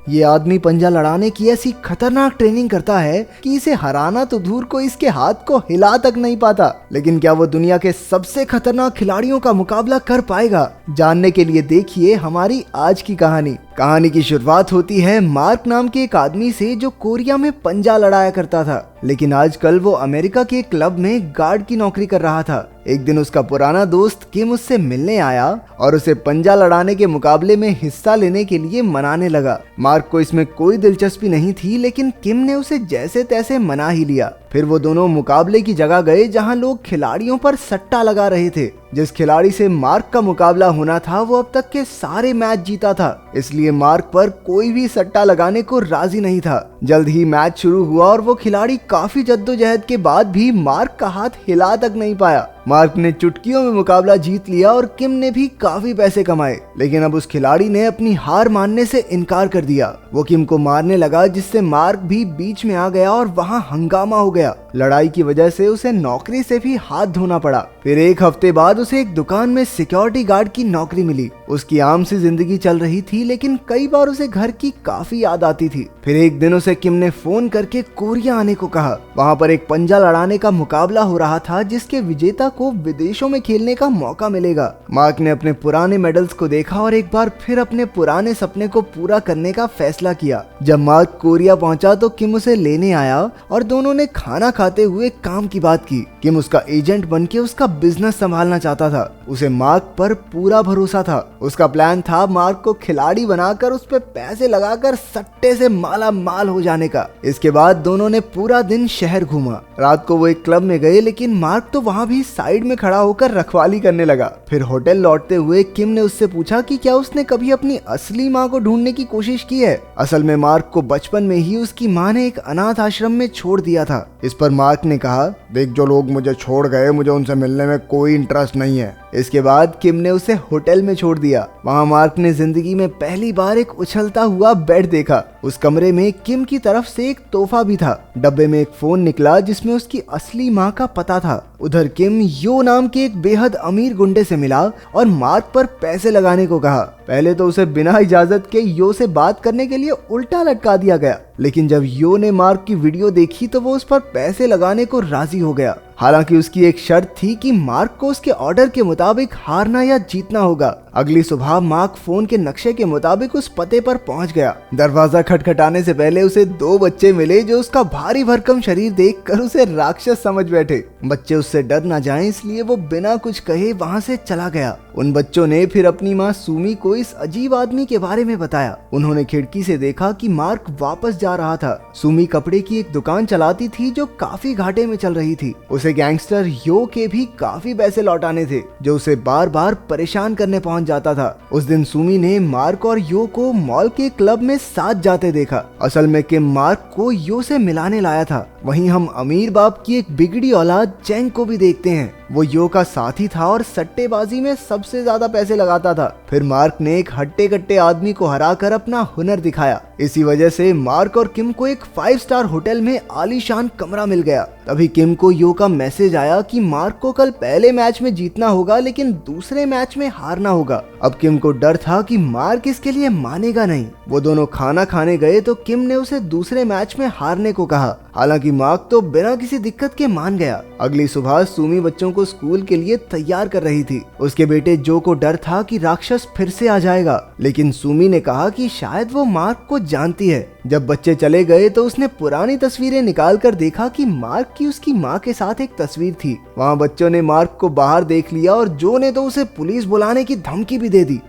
ये आदमी पंजा लड़ाने की ऐसी खतरनाक ट्रेनिंग करता है कि इसे हराना तो दूर को इसके हाथ को हिला तक नहीं पाता। लेकिन क्या वो दुनिया के सबसे खतरनाक खिलाड़ियों का मुकाबला कर पाएगा? जानने के लिए देखिए हमारी आज की कहानी। कहानी की शुरुआत होती है मार्क नाम के एक आदमी से जो कोरिया में पंजा लड़ाया करता था, लेकिन आजकल वो अमेरिका के क्लब में गार्ड की नौकरी कर रहा था। एक दिन उसका पुराना दोस्त किम उससे मिलने आया और उसे पंजा लड़ाने के मुकाबले में हिस्सा लेने के लिए मनाने लगा। मार्क को इसमें कोई दिलचस्पी नहीं थी, लेकिन किम ने उसे जैसे तैसे मना ही लिया। फिर वो दोनों मुकाबले की जगह गए जहां लोग खिलाड़ियों पर सट्टा लगा रहे थे। जिस खिलाड़ी से मार्क का मुकाबला होना था वो अब तक के सारे मैच जीता था, इसलिए मार्क पर कोई भी सट्टा लगाने को राजी नहीं था। जल्द ही मैच शुरू हुआ और वो खिलाड़ी काफी जद्दोजहद के बाद भी मार्क का हाथ हिला तक नहीं पाया। मार्क ने चुटकियों में मुकाबला जीत लिया और किम ने भी काफी पैसे कमाए, लेकिन अब उस खिलाड़ी ने अपनी हार मानने से इनकार कर दिया। वो किम को मारने लगा, जिससे मार्क भी बीच में आ गया और वहां हंगामा हो गया। लड़ाई की वजह से उसे नौकरी से भी हाथ धोना पड़ा। फिर एक हफ्ते बाद उसे एक दुकान में सिक्योरिटी गार्ड की नौकरी मिली। उसकी आम सी जिंदगी चल रही थी, लेकिन कई बार उसे घर की काफी याद आती थी। फिर एक दिन उसे किम ने फोन करके कोरिया आने को कहा। वहाँ पर एक पंजा लड़ाने का मुकाबला हो रहा था, जिसके विजेता को विदेशों में खेलने का मौका मिलेगा। मार्क ने अपने पुराने मेडल्स को देखा और एक बार फिर अपने पुराने सपने को पूरा करने का फैसला किया। जब मार्क कोरिया पहुंचा तो किम उसे लेने आया और दोनों ने खाना खाते हुए काम की बात की। किम उसका एजेंट बनके उसका बिजनेस संभालना चाहता था। उसे मार्क पर पूरा भरोसा था। उसका प्लान था मार्क को खिलाड़ी बनाकर उस पे पैसे लगाकर सट्टे से माला माल हो जाने का। इसके बाद दोनों ने पूरा दिन शहर घूमा। रात को वो एक क्लब में गए, लेकिन मार्क तो वहाँ भी साइड में खड़ा होकर रखवाली करने लगा। फिर होटल लौटते हुए किम ने उससे पूछा कि क्या उसने कभी अपनी असली माँ को ढूंढने की कोशिश की है। असल में मार्क को बचपन में ही उसकी माँ ने एक अनाथ आश्रम में छोड़ दिया था। इस पर मार्क ने कहा, देख, जो लोग मुझे छोड़ गए मुझे उनसे मिलने में कोई इंटरेस्ट नहीं है। इसके बाद किम ने उसे होटल में छोड़ दिया। वहाँ मार्क ने जिंदगी में पहली बार एक उछलता हुआ बेड देखा। उस कमरे में किम की तरफ से एक तोहफा भी था। डब्बे में एक फोन निकला जिसमें उसकी असली माँ का पता था। उधर किम यो नाम के एक बेहद अमीर गुंडे से मिला और मार्क पर पैसे लगाने को कहा। पहले तो उसे बिना इजाजत के यो से बात करने के लिए उल्टा लटका दिया गया, लेकिन जब यो ने मार्क की वीडियो देखी तो वो उस पर पैसे लगाने को राजी हो गया। हालांकि उसकी एक शर्त थी कि मार्क को उसके ऑर्डर के मुताबिक हारना या जीतना होगा। अगली सुबह मार्क फोन के नक्शे के मुताबिक उस पते पर पहुंच गया। दरवाजा खटखटाने से पहले उसे 2 बच्चे मिले जो उसका भारी भरकम शरीर देखकर उसे राक्षस समझ बैठे। बच्चे उससे डर ना जाएं, इसलिए वो बिना कुछ कहे वहां से चला गया। उन बच्चों ने फिर अपनी माँ सुमी को इस अजीब आदमी के बारे में बताया। उन्होंने खिड़की से देखा कि मार्क वापस जा रहा था। सुमी कपड़े की एक दुकान चलाती थी जो काफी घाटे में चल रही थी। उसे गैंगस्टर यो के भी काफी पैसे लौटाने थे, जो उसे बार बार परेशान करने पहुंच जाता था। उस दिन सुमी ने मार्क और यो को मॉल के क्लब में साथ जाते देखा। असल में किम मार्क को यो से मिलाने लाया था। वहीं हम अमीर बाप की एक बिगड़ी औलाद चैंग को भी देखते हैं। वो यो का साथी था और सट्टेबाजी में सबसे ज्यादा पैसे लगाता था। फिर मार्क ने एक हट्टे कट्टे आदमी को हराकर अपना हुनर दिखाया। इसी वजह से मार्क और किम को एक 5 स्टार होटल में आलीशान कमरा मिल गया। तभी किम को यो का मैसेज आया कि मार्क को कल पहले मैच में जीतना होगा, लेकिन दूसरे मैच में हारना होगा। अब किम को डर था कि मार्क इसके लिए मानेगा नहीं। वो दोनों खाना खाने गए तो किम ने उसे दूसरे मैच में हारने को कहा। हालांकि मार्क तो बिना किसी दिक्कत के मान गया। अगली सुबह सुमी बच्चों को स्कूल के लिए तैयार कर रही थी। उसके बेटे जो को डर था कि राक्षस फिर से आ जाएगा, लेकिन सुमी ने कहा कि शायद वो मार्क को जानती है। जब बच्चे चले गए तो उसने पुरानी तस्वीरें निकाल कर देखा कि मार्क की उसकी माँ के साथ एक तस्वीर थी। वहाँ बच्चों ने मार्क को बाहर देख लिया और जो ने तो उसे पुलिस बुलाने की धमकी भी दे दी।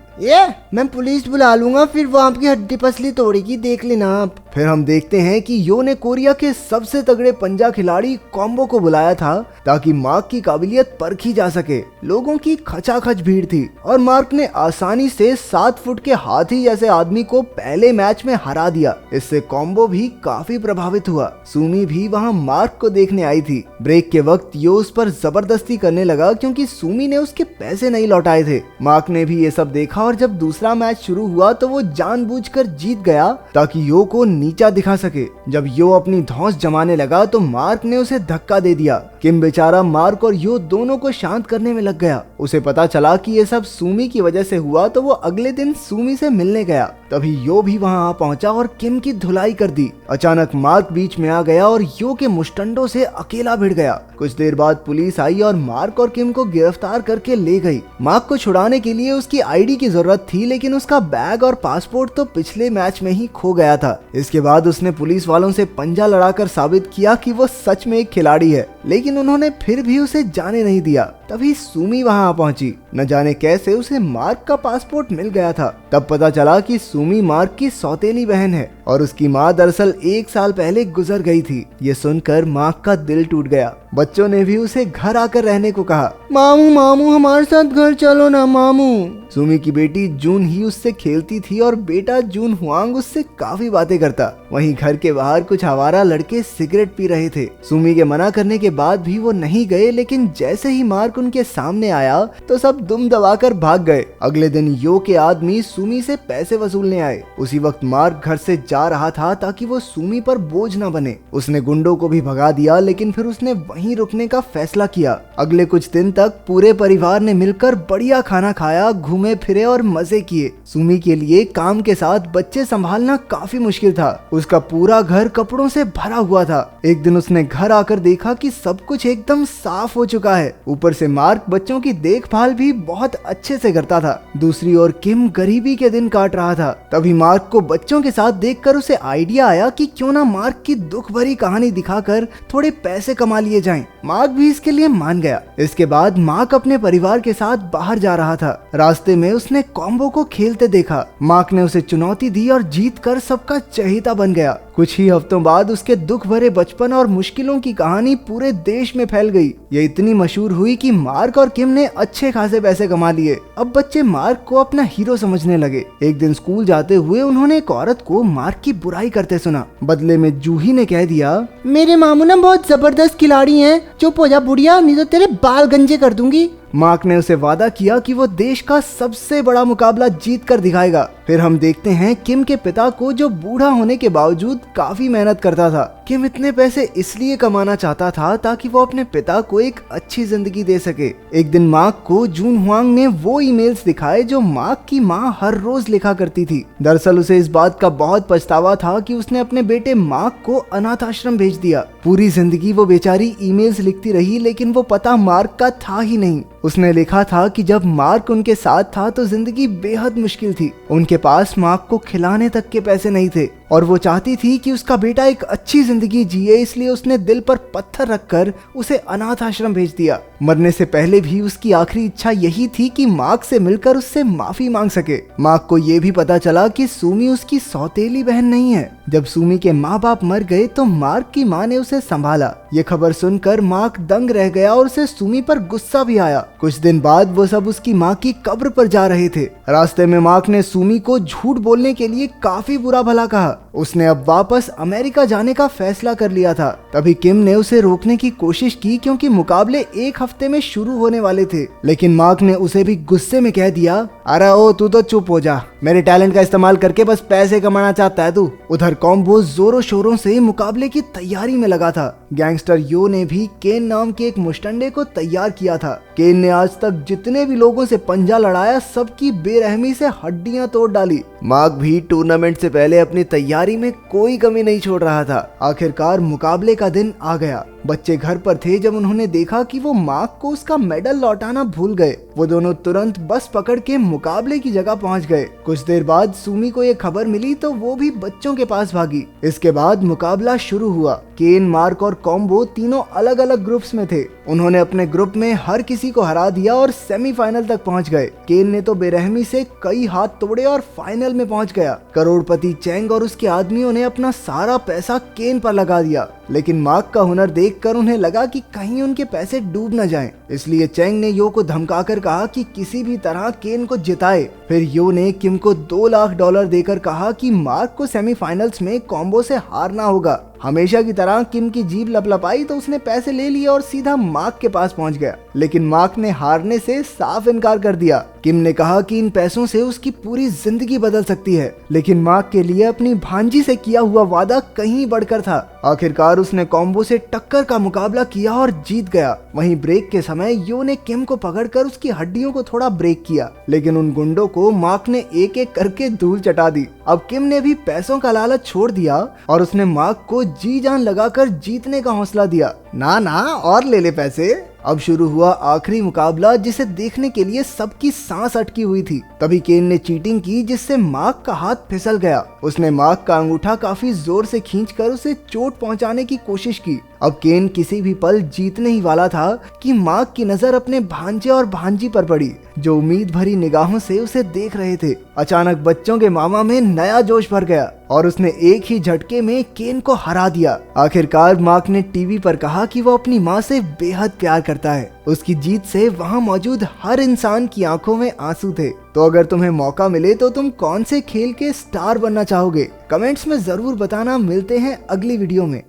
मैं पुलिस बुला लूंगा, फिर वो आपकी हड्डी पसली तोड़ेगी, देख लेना आप। फिर हम देखते हैं कि यो ने कोरिया के सबसे तगड़े पंजा खिलाड़ी कॉम्बो को बुलाया था ताकि मार्क की काबिलियत परखी जा सके। लोगों की खचाखच भीड़ थी और मार्क ने आसानी से 7 फुट के हाथी जैसे आदमी को पहले मैच में हरा दिया। इससे कॉम्बो भी काफी प्रभावित हुआ। सुमी भी वहाँ मार्क को देखने आई थी। ब्रेक के वक्त यो उस पर जबरदस्ती करने लगा क्योंकि सुमी ने उसके पैसे नहीं लौटाए थे। मार्क ने भी ये सब देखा और जब दूसरा मैच शुरू हुआ तो वो जानबूझकर जीत गया ताकि यो को नीचा दिखा सके। जब यो अपनी धौंस जमाने लगा तो मार्क ने उसे धक्का दे दिया। किम बेचारा मार्क और यो दोनों को शांत करने में लग गया। उसे पता चला कि ये सब सुमी की वजह से हुआ तो वो अगले दिन सुमी से मिलने गया। तभी यो भी वहां आ पहुंचा और किम की धुलाई कर दी। अचानक मार्क बीच में आ गया और यो के मुस्टंडों से अकेला भिड़ गया। कुछ देर बाद पुलिस आई और मार्क और किम को गिरफ्तार करके ले गई। मार्क को छुड़ाने के लिए उसकी आईडी की जरूरत थी, लेकिन उसका बैग और पासपोर्ट तो पिछले मैच में ही खो गया था। इसके बाद उसने पुलिस वालों से पंजा लड़ाकर साबित किया कि वो सच में एक खिलाड़ी है, लेकिन उन्होंने फिर भी उसे जाने नहीं दिया। तभी सुमी वहां पहुंची। न जाने कैसे उसे मार्क का पासपोर्ट मिल गया था। तब पता चला कि सुमी मार्क की सौतेली बहन है और उसकी माँ दरअसल 1 साल पहले गुजर गई थी। ये सुनकर मार्क का दिल टूट गया। बच्चों ने भी उसे घर आकर रहने को कहा। मामू मामू हमारे साथ घर चलो ना मामू। सुमी की बेटी जून ही उससे खेलती थी और बेटा जून हुआंग उससे काफी बातें करता। वहीं घर के बाहर कुछ आवारा लड़के सिगरेट पी रहे थे। सुमी के मना करने के बाद भी वो नहीं गए, लेकिन जैसे ही मार्क उनके सामने आया तो सब दुम दबाकर भाग गए। अगले दिन यो के आदमी सुमी से पैसे वसूलने आए। उसी वक्त मार्क घर से जा रहा था ताकि वो सुमी पर बोझ न बने। उसने गुंडों को भी भगा दिया, लेकिन फिर उसने वहीं रुकने का फैसला किया। अगले कुछ दिन तक पूरे परिवार ने मिलकर बढ़िया खाना खाया, घूमे फिरे और मजे किए। सुमी के लिए काम के साथ बच्चे संभालना काफी मुश्किल था। उसका पूरा घर कपड़ों से भरा हुआ था। एक दिन उसने घर आकर देखा कि सब कुछ एकदम साफ हो चुका है। ऊपर से मार्क बच्चों की देखभाल भी बहुत अच्छे से करता था। दूसरी ओर किम गरीबी के दिन काट रहा था। तभी मार्क को बच्चों के साथ देखकर उसे आइडिया आया कि क्यों ना मार्क की दुख भरी कहानी दिखाकर थोड़े पैसे कमा लिए जाएं। मार्क भी इसके लिए मान गया। इसके बाद मार्क अपने परिवार के साथ बाहर जा रहा था। रास्ते में उसने कॉम्बो को खेलते देखा। मार्क ने उसे चुनौती दी और जीत कर सबका चहेता बन गया। कुछ ही हफ्तों बाद उसके दुख भरे बचपन और मुश्किलों की कहानी पूरे देश में फैल गई। ये इतनी मशहूर हुई कि मार्क और किम ने अच्छे खासे पैसे कमा लिए। अब बच्चे मार्क को अपना हीरो समझने लगे। एक दिन स्कूल जाते हुए उन्होंने एक औरत को मार्क की बुराई करते सुना। बदले में जूही ने कह दिया, मेरे मामू ना बहुत जबरदस्त खिलाड़ी हैं। चुप हो जा बुढ़िया, नहीं तो तेरे बाल गंजे कर दूंगी। मार्क ने उसे वादा किया कि वो देश का सबसे बड़ा मुकाबला जीत कर दिखाएगा। फिर हम देखते हैं किम के पिता को, जो बूढ़ा होने के बावजूद काफी मेहनत करता था। किम इतने पैसे इसलिए कमाना चाहता था ताकि वो अपने पिता को एक अच्छी जिंदगी दे सके। एक दिन मार्क को जून हुआंग ने वो ईमेल्स दिखाए जो मार्क की माँ हर रोज लिखा करती थी। दरअसल उसे इस बात का बहुत पछतावा था कि उसने अपने बेटे मार्क को अनाथ आश्रम भेज दिया। पूरी जिंदगी वो बेचारी ईमेल्स लिखती रही, लेकिन वो पता मार्क का था ही नहीं। उसने लिखा था कि जब मार्क उनके साथ था तो जिंदगी बेहद मुश्किल थी। उनके पास मार्क को खिलाने तक के पैसे नहीं थे और वो चाहती थी कि उसका बेटा एक अच्छी जिंदगी जिए, इसलिए उसने दिल पर पत्थर रखकर उसे अनाथ आश्रम भेज दिया। मरने से पहले भी उसकी आखिरी इच्छा यही थी कि मार्क से मिलकर उससे माफी मांग सके। मार्क को ये भी पता चला कि सुमी उसकी सौतेली बहन नहीं है। जब सुमी के माँ बाप मर गए तो मार्क की माँ ने उसे संभाला। ये खबर सुनकर मार्क दंग रह गया और उसे सुमी पर गुस्सा भी आया। कुछ दिन बाद वो सब उसकी माँ की कब्र पर जा रहे थे। रास्ते में मार्क ने सुमी को झूठ बोलने के लिए काफी बुरा भला कहा। उसने अब वापस अमेरिका जाने का फैसला कर लिया था। तभी किम ने उसे रोकने की कोशिश की, क्योंकि मुकाबले एक हफ्ते में शुरू होने वाले थे। लेकिन मार्क ने उसे भी गुस्से में कह दिया, अरे ओ तू तो चुप हो जा, मेरे टैलेंट का इस्तेमाल करके बस पैसे कमाना चाहता है तू। उधर कॉम्बो जोरों शोरों से मुकाबले की तैयारी में लगा था। गैंगस्टर यो ने भी केन नाम के एक मुस्टंडे को तैयार किया था। केन ने आज तक जितने भी लोगों से पंजा लड़ाया सबकी बेरहमी से हड्डियां तोड़ डाली। मार्क भी टूर्नामेंट से पहले अपनी तैयारी में कोई कमी नहीं छोड़ रहा था। आखिरकार मुकाबले का दिन आ गया। बच्चे घर पर थे जब उन्होंने देखा कि वो मार्क को उसका मेडल लौटाना भूल गए। वो दोनों तुरंत बस पकड़ के मुकाबले की जगह पहुंच गए। कुछ देर बाद सुमी को ये खबर मिली तो वो भी बच्चों के पास भागी। इसके बाद मुकाबला शुरू हुआ। केन, मार्क और कॉम्बो तीनों अलग अलग ग्रुप्स में थे। उन्होंने अपने ग्रुप में हर किसी को हरा दिया और सेमीफाइनल तक पहुंच गए। केन ने तो बेरहमी से कई हाथ तोड़े और फाइनल में पहुंच गया। करोड़पति चैंग और उसके आदमियों ने अपना सारा पैसा केन पर लगा दिया, लेकिन मार्क का हुनर देखकर उन्हें लगा कि कहीं उनके पैसे डूब न जाएं। इसलिए चैंग ने यो को धमकाकर कहा कि किसी भी तरह केन को जिताए। फिर यो ने किम को $2 लाख देकर कहा कि मार्क को सेमीफाइनल्स में कॉम्बो से हारना होगा। हमेशा की तरह किम की जीभ लपलपाई तो उसने पैसे ले लिए और सीधा मार्क के पास पहुंच गया। लेकिन मार्क ने हारने से साफ इनकार कर दिया। किम ने कहा कि इन पैसों से उसकी पूरी जिंदगी बदल सकती है, लेकिन मार्क के लिए अपनी भांजी से किया हुआ वादा कहीं बढ़कर था। आखिरकार उसने कॉम्बो से टक्कर का मुकाबला किया और जीत गया। वहीं ब्रेक के समय यो ने किम को पकड़कर उसकी हड्डियों को थोड़ा ब्रेक किया, लेकिन उन गुंडों को मार्क ने एक एक करके धूल चटा दी। अब किम ने भी पैसों का लालच छोड़ दिया और उसने मार्क को जी जान लगाकर जीतने का हौसला दिया। ना ना और ले ले पैसे। अब शुरू हुआ आखिरी मुकाबला, जिसे देखने के लिए सबकी सांस अटकी हुई थी। तभी केन ने चीटिंग की, जिससे मार्क का हाथ फिसल गया। उसने मार्क का अंगूठा काफी जोर से खींचकर उसे चोट पहुंचाने की कोशिश की। अब केन किसी भी पल जीतने ही वाला था कि मार्क की नजर अपने भांजे और भांजी पर पड़ी, जो उम्मीद भरी निगाहों से उसे देख रहे थे। अचानक बच्चों के मामा में नया जोश भर गया और उसने एक ही झटके में केन को हरा दिया। आखिरकार मार्क ने टीवी पर कहा कि वो अपनी माँ से बेहद प्यार करता है। उसकी जीत से वहाँ मौजूद हर इंसान की आंखों में आंसू थे। तो अगर तुम्हें मौका मिले तो तुम कौन से खेल के स्टार बनना चाहोगे? कमेंट्स में जरूर बताना। मिलते हैं अगली वीडियो में।